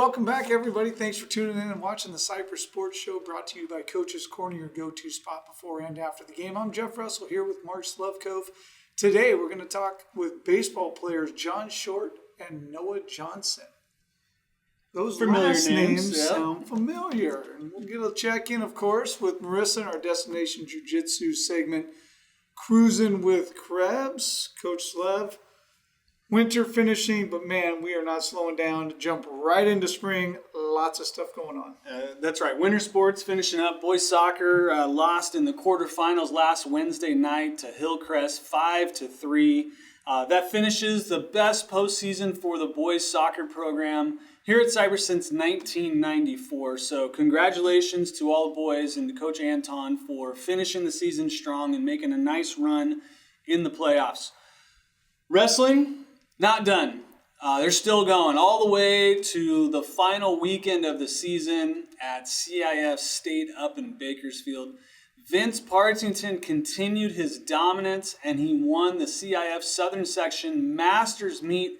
welcome back, everybody. Thanks for tuning in and watching the Cypress Sports Show, brought to you by Coach's Corner, your go-to spot before and after the game. I'm Jeff Russell here with Mark Slevcove. Today, we're going to talk with baseball players John Short and Noah Johnson. Those familiar last names yeah. sound familiar. And we'll get a check-in, of course, with Marissa in our Destination Jiu-Jitsu segment, Kruisin with Krebs, Coach Slev. Winter finishing, but man, we are not slowing down to jump right into spring. Lots of stuff going on. That's right. Winter sports finishing up. Boys soccer lost in the quarterfinals last Wednesday night to Hillcrest 5-3. That finishes the best postseason for the boys soccer program here at Cypress since 1994. So congratulations to all the boys and to Coach Anton for finishing the season strong and making a nice run in the playoffs. Wrestling, not done. They're still going all the way to the final weekend of the season at CIF State up in Bakersfield. Vince Partington continued his dominance, and he won the CIF Southern Section Masters meet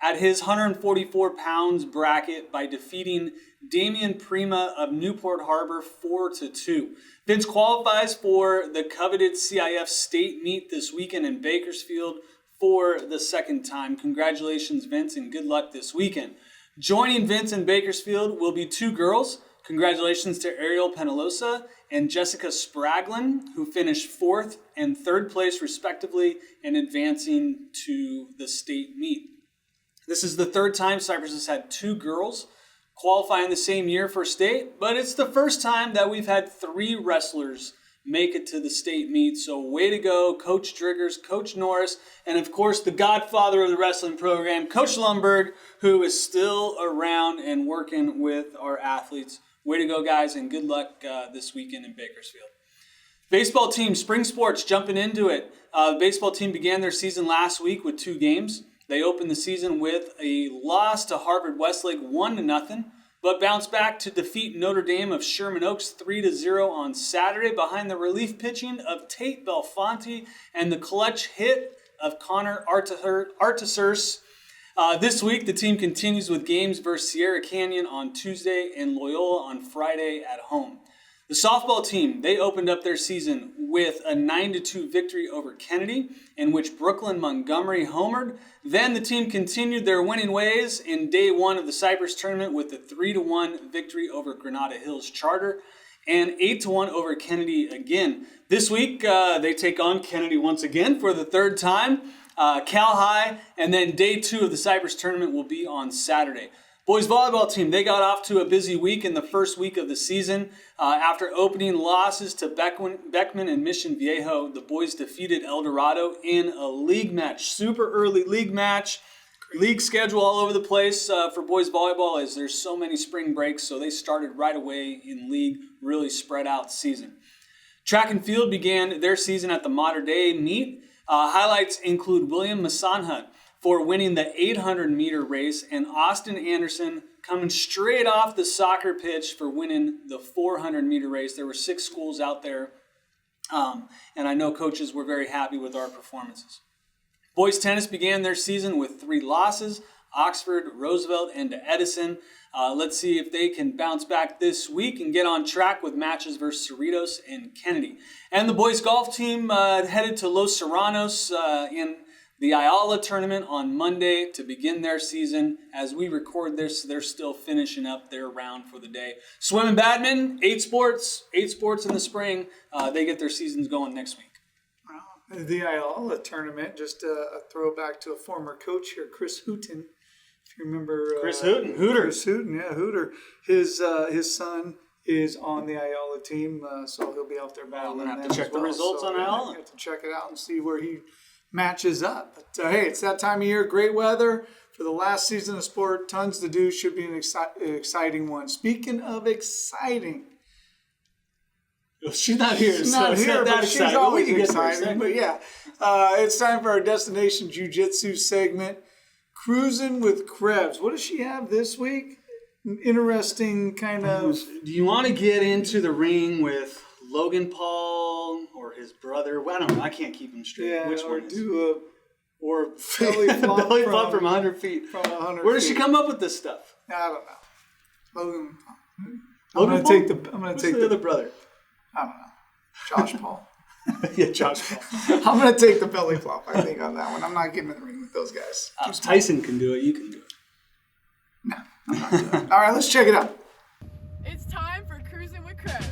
at his 144 pounds bracket by defeating Damian Prima of Newport Harbor 4-2. Vince qualifies for the coveted CIF State meet this weekend in Bakersfield for the second time. Congratulations, Vince, and good luck this weekend. Joining Vince in Bakersfield will be two girls. Congratulations to Ariel Penalosa and Jessica Spraglin, who finished 4th and 3rd place respectively and advancing to the state meet. This is the third time Cypress has had two girls qualify in the same year for state, but it's the first time that we've had 3 wrestlers make it to the state meet. So way to go, Coach Driggers, Coach Norris, and of course the godfather of the wrestling program, Coach Lundberg, who is still around and working with our athletes. Way to go, guys, and good luck this weekend in Bakersfield. Baseball team, spring sports, jumping into it. The baseball team began their season last week with 2 games. They opened the season with a loss to Harvard Westlake 1-0. But bounced back to defeat Notre Dame of Sherman Oaks 3-0 on Saturday behind the relief pitching of Tate Belfonte and the clutch hit of Connor Artisers. This week, the team continues with games versus Sierra Canyon on Tuesday and Loyola on Friday at home. The softball team, they opened up their season with a 9-2 victory over Kennedy, in which Brooklyn Montgomery homered. Then the team continued their winning ways in day 1 of the Cypress tournament with a 3-1 victory over Granada Hills Charter and 8-1 over Kennedy again. This week, they take on Kennedy once again for the 3rd time, Cal High, and then day 2 of the Cypress tournament will be on Saturday. Boys volleyball team, they got off to a busy week in the first week of the season. After opening losses to Beckman and Mission Viejo, the boys defeated El Dorado in a league match. Super early league match. League schedule all over the place for boys volleyball as there's so many spring breaks, so they started right away in league, really spread out season. Track and field began their season at the Mater Dei meet. Highlights include William Masanha for winning the 800-meter race, and Austin Anderson coming straight off the soccer pitch for winning the 400-meter race. There were 6 schools out there, and I know coaches were very happy with our performances. Boys tennis began their season with 3 losses, Oxford, Roosevelt, and to Edison. Let's see if they can bounce back this week and get on track with matches versus Cerritos and Kennedy. And the boys golf team headed to Los Serranos in the Ayala tournament on Monday to begin their season. As we record this, they're still finishing up their round for the day. Swim and badminton, 8 sports in the spring. They get their seasons going next week. Wow. The Ayala tournament, just a throwback to a former coach here, Chris Hooten. If you remember. Hooter. Chris Hooten, yeah, Hooter. His son is on the Ayala team, so he'll be out there battling. I'm going to have to check the results on Ayala. You have to check it out and see where he matches up. But hey, it's that time of year. Great weather for the last season of sport. Tons to do. Should be an exciting one. Speaking of exciting, she's not here. She's not here, but she's always exciting. But yeah, it's time for our Destination Jiu-Jitsu segment. Kruisin with Krebs. What does she have this week? Interesting kind of. Do you want to get into the ring with Logan Paul or his brother? Well, I don't know. I can't keep them straight. Yeah, which or one? Do a belly flop from 100 feet. From 100 Where does she come up with this stuff? I don't know. Logan. Logan I'm Paul? gonna Who's take the other brother? I don't know. Josh Paul. Yeah, Josh Paul. I'm gonna take the belly flop. I think on that one. I'm not getting in the ring with those guys. Tyson can do it. You can do it. No, I'm not doing it. All right, let's check it out. It's time for Kruisin' with Krebs.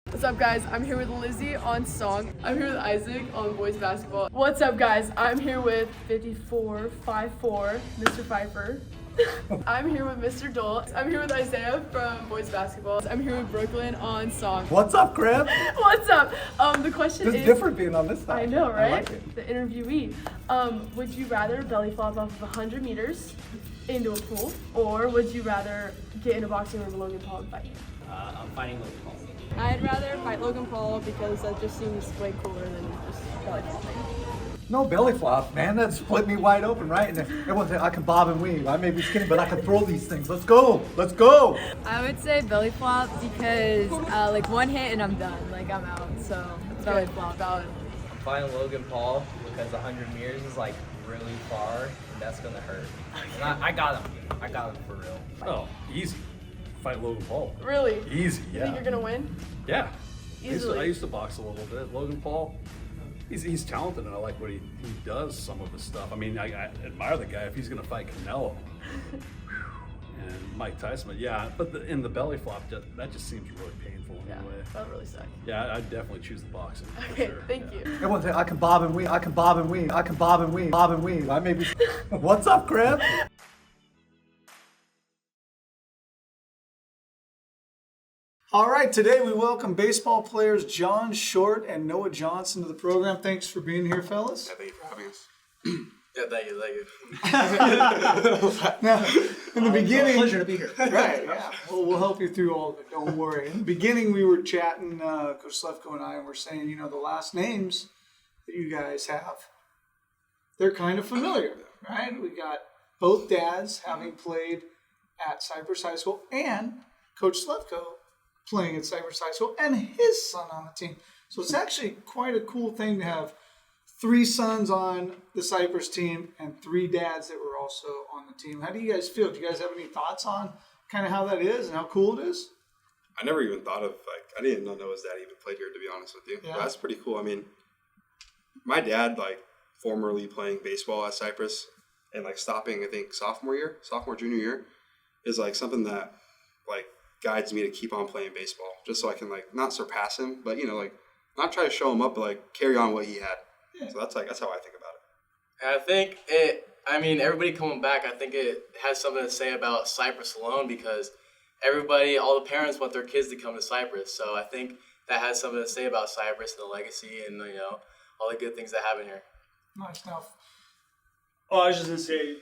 What's up, guys? I'm here with Lizzie on song. I'm here with Isaac on boys basketball. What's up, guys? I'm here with 5454, Mr. Pfeiffer. I'm here with Mr. Dole. I'm here with Isaiah from boys basketball. I'm here with Brooklyn on song. What's up, Krebs? What's up? The question It's is different being on this side. I know, right? I like it. The interviewee. Would you rather belly flop off of 100 meters into a pool, or would you rather get in a boxing ring with Logan Paul and fight him? I'm fighting Logan Paul. I'd rather fight Logan Paul because that just seems way cooler than just belly flopping. No belly flop, man. That split me wide open, right? And everyone said I can bob and weave. I may be skinny, but I can throw these things. Let's go. Let's go. I would say belly flop because like one hit and I'm done. Like I'm out. So belly flop. I'm fighting Logan Paul because 100 meters is like really far, and that's gonna hurt. And I got him. I got him for real. Oh, easy. Fight Logan Paul. Really? Easy, You think you're gonna win? Yeah. Easily. I used to box a little bit. Logan Paul, he's talented, and I like what he does, some of his stuff. I mean, I admire the guy if he's going to fight Canelo. And Mike Tyson, but in the belly flop, that just seems really painful Yeah, anyway. that would really suck. Yeah, I'd definitely choose the boxing. For Okay, sure. thank you. Everyone said I can bob and weave. I can bob and weave. I can bob and weave. Bob and weave. I may be. What's up, Krebs? All right, today we welcome baseball players John Short and Noah Johnson to the program. Thanks for being here, fellas. Thank you for having us. Yeah, thank you. Now, in the beginning, Pleasure to be here. right? Yeah, we'll help you through all of it. Don't worry. In the beginning, we were chatting, Coach Slevcove and I, and we're saying, the last names that you guys have, they're kind of familiar, right? We got both dads having played at Cypress High School, and Coach Slevcove playing at Cypress High School, and his son on the team. So it's actually quite a cool thing to have 3 sons on the Cypress team and 3 dads that were also on the team. How do you guys feel? Do you guys have any thoughts on kind of how that is and how cool it is? I never even thought of, I didn't even know Noah's dad even played here, to be honest with you. Yeah. But that's pretty cool. I mean, my dad, formerly playing baseball at Cypress and, stopping, I think, junior year, is, something that, guides me to keep on playing baseball just so I can, not surpass him, but, not try to show him up, but, carry on what he had. Yeah. So that's how I think about it. And I think everybody coming back, I think it has something to say about Cypress alone because all the parents want their kids to come to Cypress. So I think that has something to say about Cypress and the legacy and, all the good things that happen here. Nice stuff. Oh, I was just going to say,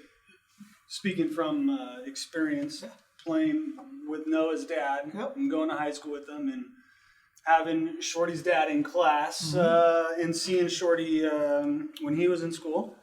speaking from experience, playing with Noah's dad and going to high school with him and having Shorty's dad in class and seeing Shorty when he was in school.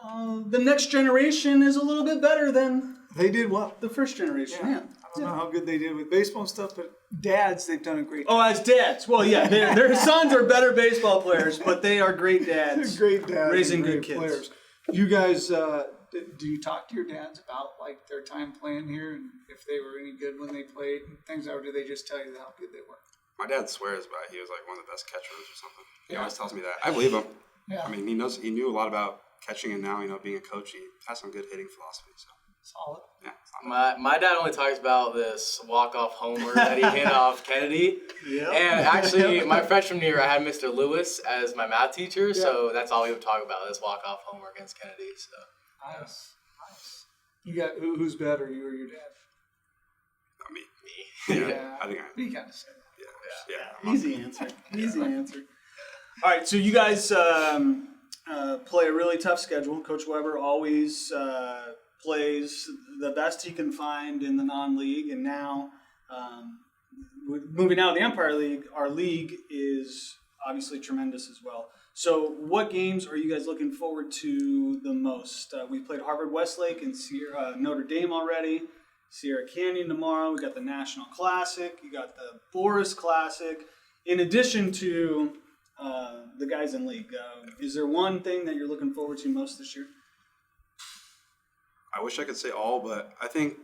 The next generation is a little bit better than They did well. the first generation. Yeah. I don't know how good they did with baseball and stuff, but dads, they've done a great job. Oh, as dads. Well, yeah, their sons are better baseball players, but they are great dads. They're great dads. Raising and great good kids. players. You guys, do you talk to your dads about their time playing here and if they were any good when they played and things, or do they just tell you how good they were? My dad swears by he was, one of the best catchers or something. He always tells me that. I believe him. Yeah. I mean, he knew a lot about catching, and now, being a coach, he has some good hitting philosophy. So, Solid. yeah. It's not bad. My dad only talks about this walk-off homer that he hit off Kennedy. Yeah. And actually, my freshman year, I had Mr. Lewis as my math teacher, so that's all we would talk about, this walk-off homer against Kennedy. So Nice. You got who's better, you or your dad? Not me. Yeah. I think You gotta say that. Yeah. Easy answer. Easy answer. All right, so you guys play a really tough schedule. Coach Weber always plays the best he can find in the non-league, and now moving out of the Empire League, our league is obviously tremendous as well. So what games are you guys looking forward to the most? We played Harvard Westlake and Notre Dame already. Sierra Canyon tomorrow. We got the National Classic. You got the Boris Classic. In addition to the guys in league, is there one thing that you're looking forward to most this year? I wish I could say all, but I think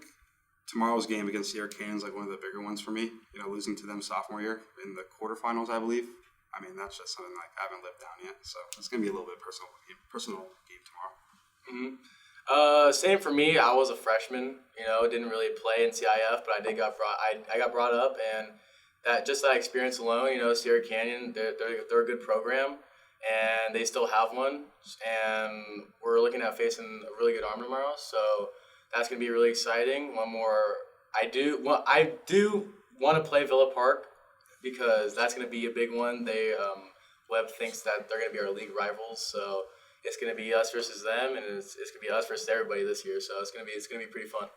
tomorrow's game against Sierra Canyon is like one of the bigger ones for me. You know, losing to them sophomore year in the quarterfinals, I believe. I mean, that's just something like I haven't lived down yet. So it's gonna be a little bit personal game tomorrow. Same for me. I was a freshman. You know, didn't really play in CIF, but I got brought up, and that experience alone. You know, Sierra Canyon, they're a good program, and they still have one, and we're looking at facing a really good arm tomorrow. So that's gonna be really exciting. One more, I do want to play Villa Park because that's gonna be a big one. Webb thinks that they're gonna be our league rivals, so it's gonna be us versus them, and it's gonna be us versus everybody this year. So it's gonna be pretty fun.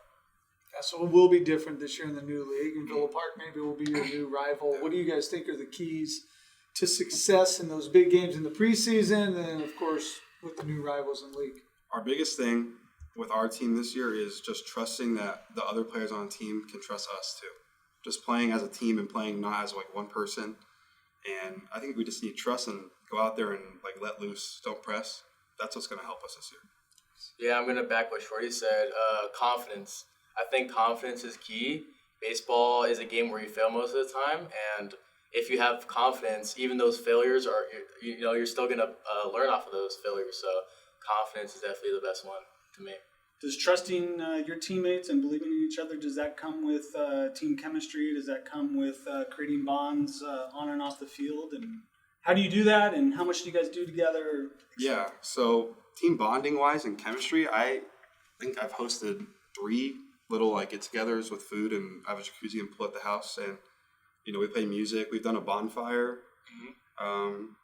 Yeah, so it will be different this year in the new league. And Villa Park maybe will be your new rival. What do you guys think are the keys to success in those big games in the preseason, and of course with the new rivals in league? Our biggest thing with our team this year is just trusting that the other players on the team can trust us too. Just playing as a team and playing not as like one person. And I think we just need trust and go out there and like let loose, don't press. That's what's going to help us this year. Yeah, I'm gonna back what Shorty said. Confidence. I think confidence is key. Baseball is a game where you fail most of the time, and if you have confidence, even those failures you're still gonna learn off of those failures. So confidence is definitely the best one to me. Does trusting your teammates and believing in each other, does that come with team chemistry? Does that come with creating bonds on and off the field? And how do you do that? And how much do you guys do together? Yeah, so team bonding wise and chemistry, I think I've hosted 3 little like get-togethers with food, and I have a jacuzzi and pool at the house, and you know we play music. We've done a bonfire.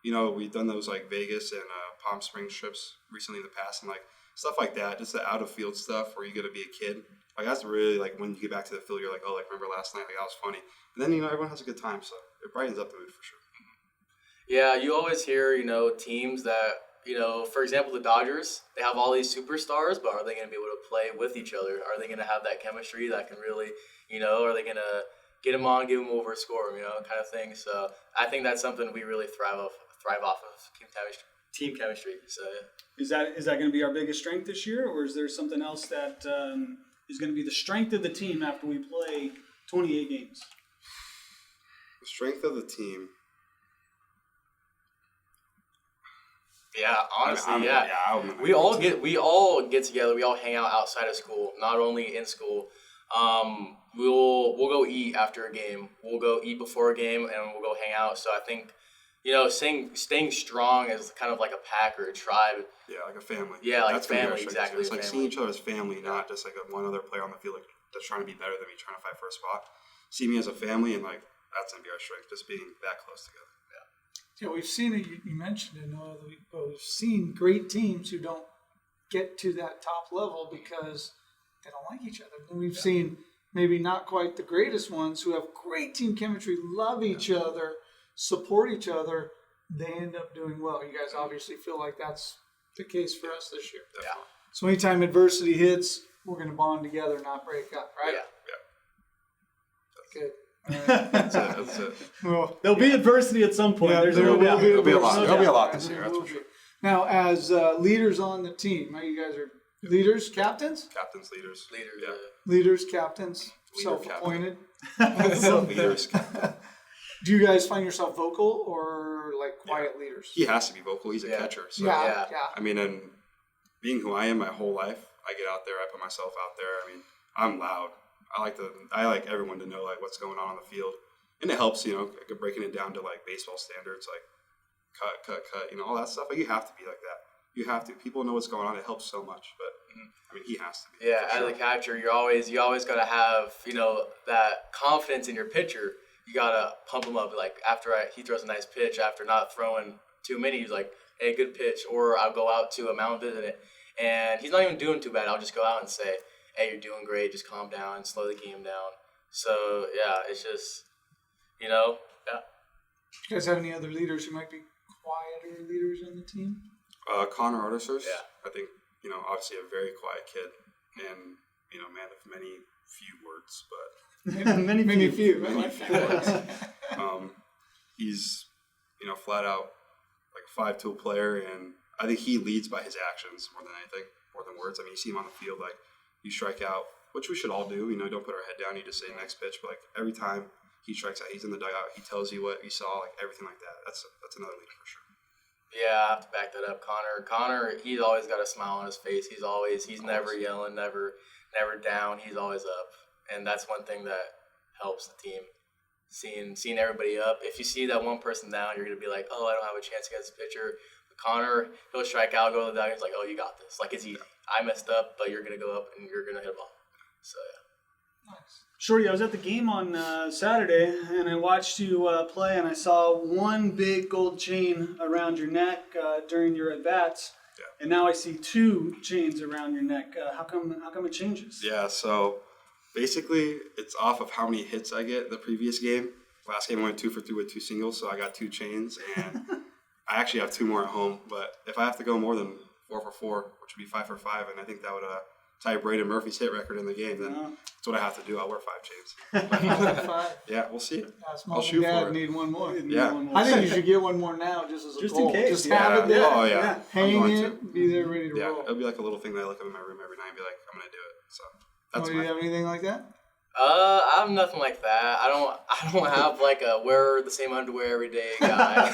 You know, we've done those like Vegas and Palm Springs trips recently in the past, and like stuff like that, just the out of field stuff where you get to be a kid. Like that's really like when you get back to the field, you're like, oh, like remember last night? Like that was funny. And then you know everyone has a good time, so it brightens up the mood for sure. Yeah, you always hear teams that for example the Dodgers, they have all these superstars, but are they going to be able to play with each other? Are they going to have that chemistry that can really are they going to get them on, give them over, score them, kind of thing. So I think that's something we really thrive off of team chemistry. So yeah. Is that going to be our biggest strength this year, or is there something else that is going to be the strength of the team after we play 28 games? The strength of the team. Yeah, honestly, we all get together. We all hang out outside of school, not only in school. We'll go eat after a game. We'll go eat before a game, and we'll go hang out. So I think, staying strong as kind of like a pack or a tribe. Yeah, like a family. Yeah, like that's a family, exactly. It's like seeing each other as family, not just like one other player on the field that's trying to be better than me, trying to fight for a spot. See me as a family, and like that's gonna be our strength, just being that close together. Yeah, we've seen it. You mentioned it. We've seen great teams who don't get to that top level because they don't like each other. And we've seen maybe not quite the greatest ones who have great team chemistry, love each other, support each other. They end up doing well. You guys obviously feel like that's the case for us this year. Yeah. So anytime adversity hits, we're going to bond together, not break up, right? Yeah. Good. That's it. Well, There'll be adversity at some point. yeah, There'll be There'll be a lot. No There'll be a doubt. lot this year. That's for sure. Now, as leaders on the team, you guys are leaders, captains? Captains, leaders. Leader. Leaders, captains, Leader, self-appointed. Leaders. Do you guys find yourself vocal or like quiet leaders? He has to be vocal. He's a catcher. So Yeah. I mean, and being who I am my whole life, I get out there. I put myself out there. I mean, I'm loud. I like everyone to know like what's going on the field, and it helps. Breaking it down to like baseball standards, like cut, all that stuff. Like you have to be like that. You have to. People know what's going on. It helps so much. But I mean, he has to be. Yeah, as a catcher, you always gotta have that confidence in your pitcher. You gotta pump him up. Like after he throws a nice pitch, after not throwing too many, he's like, "Hey, good pitch." Or I'll go out to a mound visit, and he's not even doing too bad. I'll just go out and say, "Hey, you're doing great. Just calm down and slow the game down." So yeah, it's just Do you guys have any other leaders who might be quieter leaders on the team? Connor Artisers. Yeah. I think obviously a very quiet kid, and man of many few words, but Many few. He's, flat out like a 5-tool player, and I think he leads by his actions more than anything, more than words. I mean, you see him on the field, like you strike out, which we should all do. Don't put our head down. You just say next pitch, but like every time he strikes out, he's in the dugout. He tells you what he saw, like everything like that. That's another leader for sure. Yeah, I have to back that up. Connor, he's always got a smile on his face. He's never yelling, never down. He's always up, and that's one thing that helps the team. Seeing everybody up. If you see that one person down, you're gonna be like, oh, I don't have a chance against the pitcher. But Connor, he'll strike out, go to the dugout. He's like, oh, you got this. Like it's easy. I messed up, but you're gonna go up and you're gonna hit a ball. So yeah. Shorty, I was at the game on Saturday, and I watched you play, and I saw one big gold chain around your neck during your at-bats, and now I see 2 chains around your neck. How come it changes? Yeah, so basically it's off of how many hits I get the previous game. Last game I went 2 for 3 with 2 singles, so I got 2 chains, and I actually have 2 more at home. But if I have to go more than 4 for 4, which would be 5 for 5, and I think that would tie Braden Murphy's hit record in the game, then that's what I have to do. I'll wear 5 chains. 5. Yeah, we'll see. I'll shoot for it. Need one more. Yeah. I think you should get one more now, just as a Just goal. in case. Just have it there. Oh yeah. Hang it. Be there, ready to Yeah, roll. it'll be like a little thing that I look up in my room every night and be like, I'm gonna do it. So that's Do you have anything like that? I have nothing like that. I don't have like a wear the same underwear every day guy.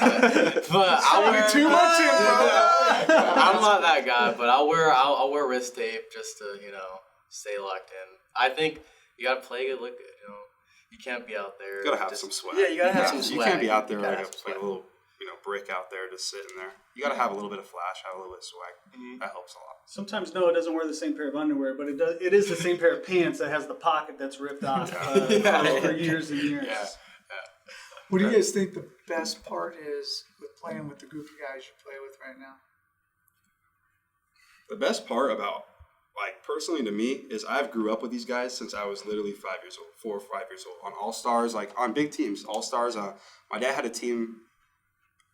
But I wear too much info. I'm not that guy, but I'll wear wrist tape just to stay locked in. I think you gotta play good, look good. You can't be out there. You gotta have some swag. Yeah, you gotta have some swag. You can't be out there like swag. a little brick out there just sitting there. You gotta have a little bit of flash, have a little bit of swag. That helps a lot. Sometimes Noah doesn't wear the same pair of underwear, but it is the same pair of pants that has the pocket that's ripped off for years and years. Yeah. What do you guys think the best part is with playing with the group of guys you play with right now? The best part about, personally to me, is I've grew up with these guys since I was literally 5 years old, 4 or 5 years old, on All-Stars, on big teams, All-Stars. My dad had a team,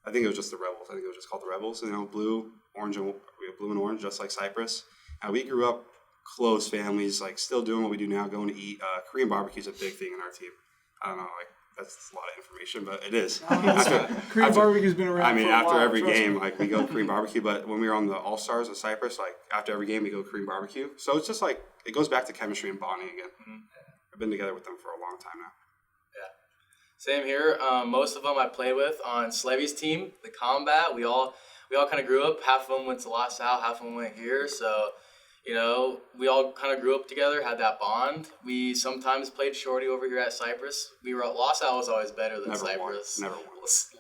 I think it was just the Rebels. I think it was just called the Rebels, blue, orange, and we have blue and orange, just like Cypress. And we grew up close families, still doing what we do now, going to eat. Korean barbecue is a big thing in our team. I don't know, that's a lot of information, but it is. Korean barbecue's been around for a after while, every trust game, me. we go Korean barbecue. But when we were on the All-Stars with Cypress, after every game, we go Korean barbecue. So it's just it goes back to chemistry and bonding again. I've been together with them for a long time now. Same here. Most of them I played with on Slevvy's team, the combat. We all kind of grew up. Half of them went to La Salle, half of them went here. So, we all kind of grew up together, had that bond. We sometimes played shorty over here at Cypress. La Salle was always better than Cypress. Never won.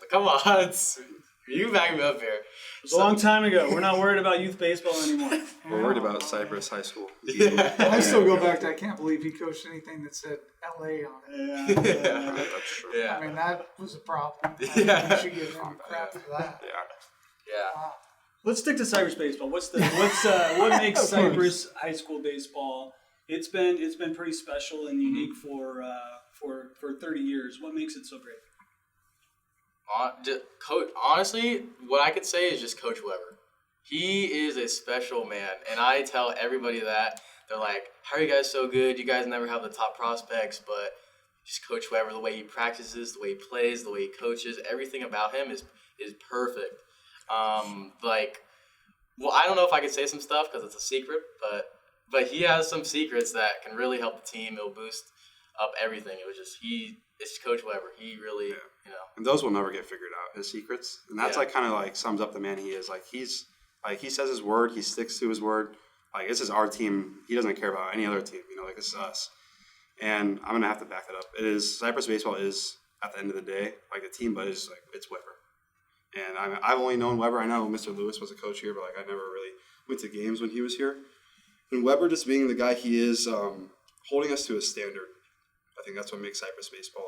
Come on, you back me up here. It was a long time ago. We're not worried about youth baseball anymore. We're worried about Cypress High School. I still go back to I can't believe he coached anything that said LA on it. That's true. Yeah. I mean, that was a problem. You should give him crap for that. Yeah. Wow. Let's stick to Cypress baseball. What makes Cypress high school baseball? It's been pretty special and unique for 30 years. What makes it so great? Honestly, what I could say is just Coach Weber. He is a special man, and I tell everybody that. They're like, how are you guys so good? You guys never have the top prospects, but just Coach Weber, the way he practices, the way he plays, the way he coaches, everything about him is perfect. I don't know if I could say some stuff because it's a secret, but he has some secrets that can really help the team. It'll boost up everything. It's Coach Weber. He really, And those will never get figured out, his secrets. And that's sums up the man he is. He says his word, he sticks to his word. This is our team. He doesn't care about any other team, this is us. And I'm going to have to back that up. Cypress baseball is, at the end of the day, the team, but it's Weber. And I've only known Weber. I know Mr. Lewis was a coach here, but I never really went to games when he was here. And Weber just being the guy he is, holding us to a standard. I think that's what makes Cypress baseball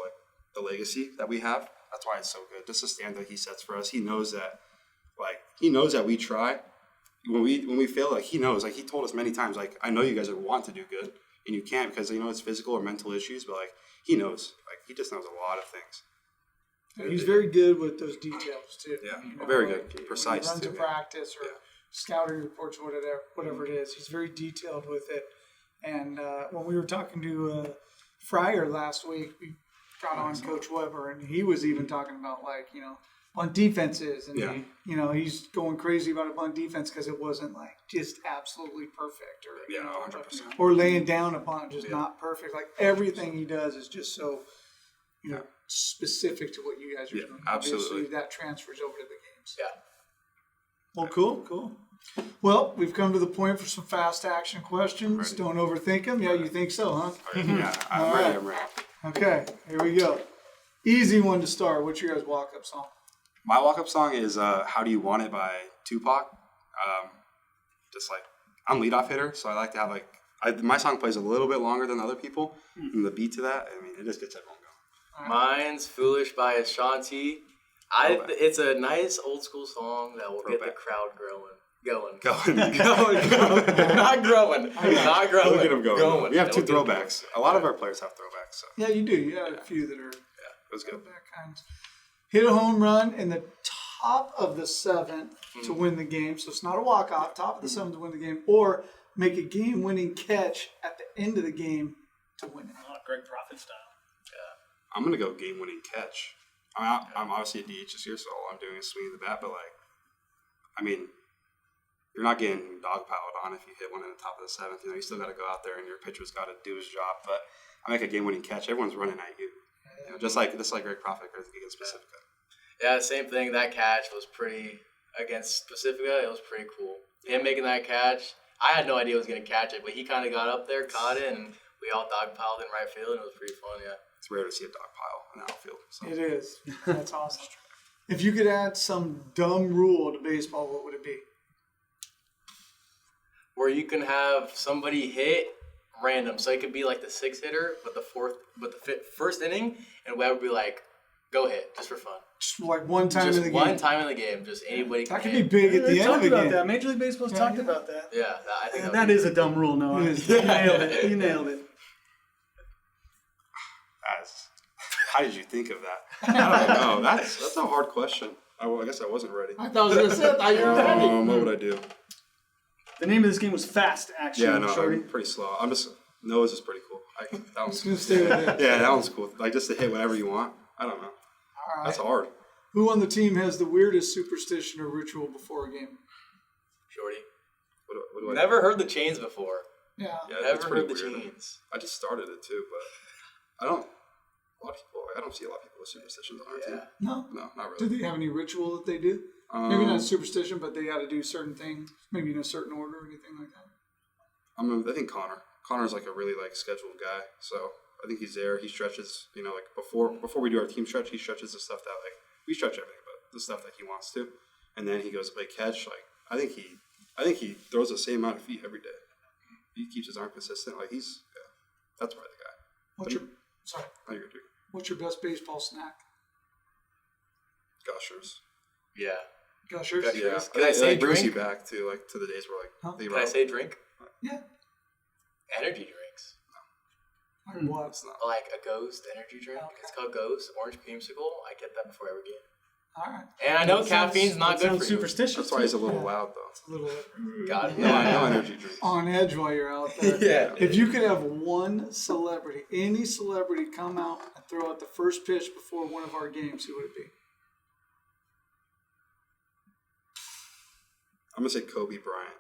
the legacy that we have. That's why it's so good. Just the standard that he sets for us. He knows that, we try. When we fail, he knows. He told us many times, I know you guys want to do good, and you can't because it's physical or mental issues. But he knows. He just knows a lot of things. And he's very good with those details too. Yeah, very good, precise. When he runs a practice or scouting reports, whatever it is, he's very detailed with it. And when we were talking to Fryer last week, we got on Coach Weber, and he was even talking about like bunt defenses, and he's going crazy about a bunt defense because it wasn't like just absolutely perfect, or 100%. or laying down a bunt just not perfect. Like everything he does is just so specific to what you guys are doing. Absolutely. Obviously, that transfers over to the games. Yeah. Well, cool. Well, we've come to the point for some fast action questions. Ready. Don't overthink them. Yeah, you think so, huh? Yeah, I'm All ready. right. I'm ready. Okay, here we go. Easy one to start. What's your guys' walk-up song? My walk-up song is "How Do You Want It" by Tupac. Just like I'm leadoff hitter, so I like to have my song plays a little bit longer than other people, and the beat to that, I mean, it just gets everyone going. Mine's "Foolish" by Ashanti. It's a nice old school song that will get the crowd going. Going. Not growing. Not growing. Look at them going. We have two It'll get throwbacks. A lot of our players have throwbacks. So Yeah, you do. You have a few that are it was good. throwback kinds. Hit a home run in the top of the seventh to win the game. So it's not a walk-off. Top of the seventh to win the game. Or make a game-winning catch at the end of the game to win it. Greg Prophet style. I'm gonna go game-winning catch. I'm obviously a DH this year, so all I'm doing is swinging the bat. But you're not getting dogpiled on if you hit one in the top of the seventh. You still got to go out there, and your pitcher's got to do his job. But I make a game-winning catch. Everyone's running at you. Just like Greg Prophet against Pacifica. Yeah, same thing. That catch was pretty against Pacifica. It was pretty cool. Him making that catch, I had no idea he was going to catch it, but he kind of got up there, caught it, and we all dogpiled in right field, and it was pretty fun. Yeah. It's rare to see a dogpile in the outfield. So. It is. That's awesome. If you could add some dumb rule to baseball, what would it be? Where you can have somebody hit random, so it could be like the sixth hitter, but the first inning, and we would be like, go hit, just for fun. Just like one time Just in the one game. time in the game, just anybody can That could hit. be big at the They end of talked the about game. that. Major League Baseball's talked about that. Yeah, I think That is a dumb rule, Noah. It is. You nailed it. You nailed it. How did you think of that? I don't know. That's a hard question. I guess I wasn't ready. I thought I was going to say that. You're ready. What would I do? The name of this game was Fast Action. Yeah, no, Shorty. I'm pretty slow. Noah's is pretty cool. That I'm one's just going to stay with it. yeah, that one's cool. Like just to hit whenever you want. I don't know. All right. That's hard. Who on the team has the weirdest superstition or ritual before a game? Shorty. What do I Never heard the chains before. Yeah. Yeah, Never it's pretty heard the weird. chains. I just started it too, but I don't see a lot of people with superstitions on our team. No? No, not Do really. they have any ritual that they do? Maybe not superstition, but they got to do certain things, maybe in a certain order or anything like that. I think Connor's like a really scheduled guy, so I think he's there. He stretches, before we do our team stretch, he stretches the stuff that we stretch everything, but the stuff that he wants to, and then he goes to play catch. I think he throws the same amount of feet every day. He keeps his arm consistent. That's probably the guy. What's your best baseball snack? Gushers. Yeah. Gushers? Yeah. Can I say brings you drink? back to the days where they Can I say drink? Yeah. Energy drinks. Like what? It's not. Like a Ghost energy drink. Okay. It's called Ghost Orange Creamsicle. I get that before every game. All right. And I know That caffeine's sounds- not that good sounds for you. superstitious. That's why he's a little loud though. It's a little Got it. No energy drinks. on edge while you're out there. Yeah. If you could have one celebrity, any celebrity come out and throw out the first pitch before one of our games, who would it be? I'm gonna say Kobe Bryant.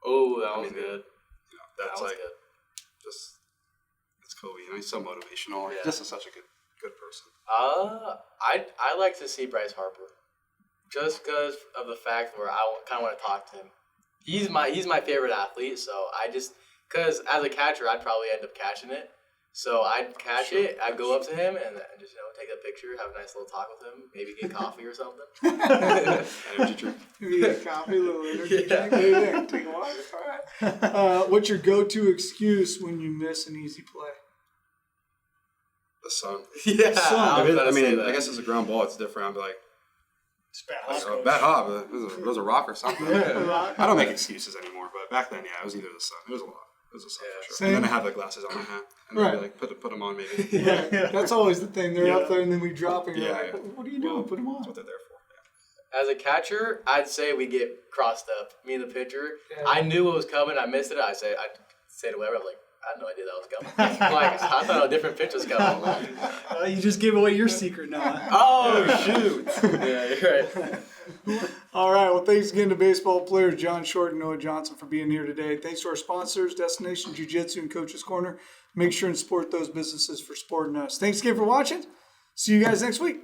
Oh, that was good. That's That was like good. just it's Kobe. He's so motivational. Yeah. Just such a good person. I like to see Bryce Harper, just because of the fact where I kind of want to talk to him. He's my favorite athlete, so because as a catcher, I'd probably end up catching it. So I'd catch it, I'd go up to him and just take a picture, have a nice little talk with him, maybe get coffee or something. Energy drink. Maybe a coffee, a little energy Yeah. drink. What do you think? Take a walk. All right. What's your go-to excuse when you miss an easy play? The sun. Yeah, I was about to say that. I guess it's a ground ball. It's different. I'd be like, It's bad. bad hop. It was a rock or something. I don't make excuses anymore, but back then, yeah, it was either the sun. It was a lot. It was the sun for sure. Same. And then I had the glasses on my hat, and then I'd be Right. like, put them on maybe. Yeah, that's always the thing. They're up there and then we drop and you're Yeah, like, yeah. what are you doing? Well, Put them on. That's what they're there for. As a catcher, I'd say we get crossed up. Me and the pitcher. Yeah. I knew what was coming. I missed it. I say, say to whoever, I'm like, I had no idea that was coming. Like, I thought a different pitch was coming. You just gave away your secret now. Oh, shoot. Yeah, you're right. All right. Well, thanks again to baseball players John Short and Noah Johnson for being here today. Thanks to our sponsors, Destination Jiu-Jitsu and Coach's Corner. Make sure and support those businesses for supporting us. Thanks again for watching. See you guys next week.